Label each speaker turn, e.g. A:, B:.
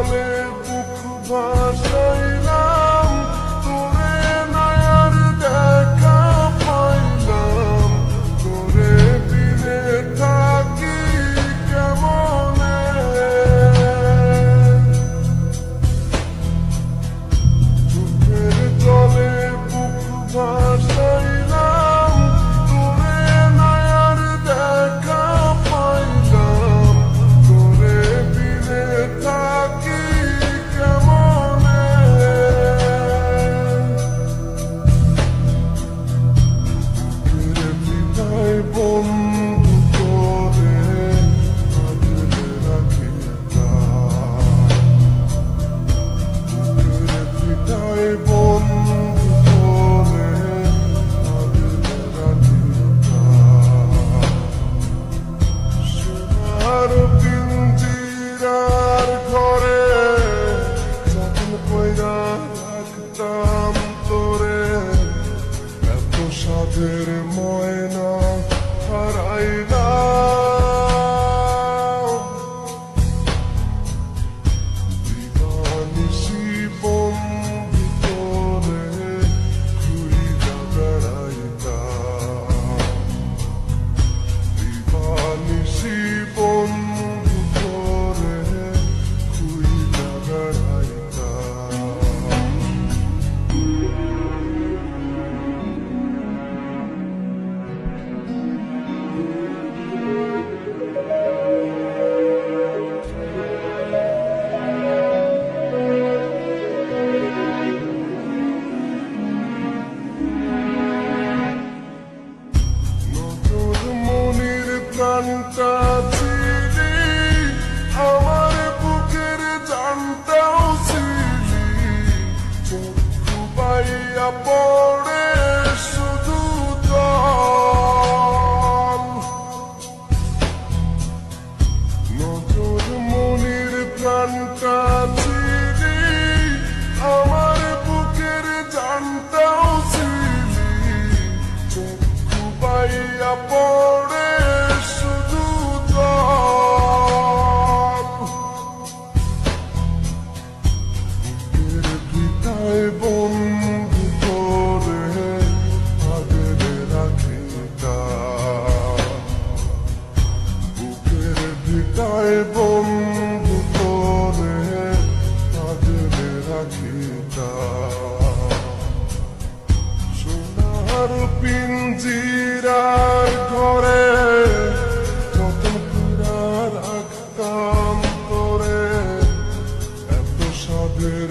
A: জলে বুক ভাসাইলাম, তোরে নয়ার দেখা পাইলাম, তোরে বিনে থাকি কেমনে। চোখের জলে বুক ভাসাইলাম, তোরে নয়ার দেখা পাইলাম, তোরে বিনে থাকি কেমনে। বুকের ভিটায় বন্ধু করে আগলে রাখিতাম, বুকের ভিটায় বন্ধু করে আগলে রাখিতাম। সোনার পিঞ্জিরার ঘরে যত্ন কইরা রাখতাম তোরে, এত সাধের ময়না হারাইলাম। দিবানিশি বন্ধু তোরে খুইজা বেড়াইতাম, দিবানিশি বন্ধু তোরে খুইজা বেড়াইতাম। নতুন মনির প্রাণটা ছিলি, আমার বুকের জানটাও ছিলি, চক্ষু পাইয়া পড়ে শুধু জল। নতুন মনির প্রাণটা ছিলি, আমার বুকের জানটাও ছিলি, চক্ষু পাইয়া পড়ে শুধু জল। বুকের ভিটায় বন্ধু করে আগলে রাখিতাম, বুকের ভিটায় বন্ধু করে আগলে রাখিতাম। সোনার পিঞ্জিরার ঘরে যত্ন কইরা রাখতাম তোরে, এত সাধের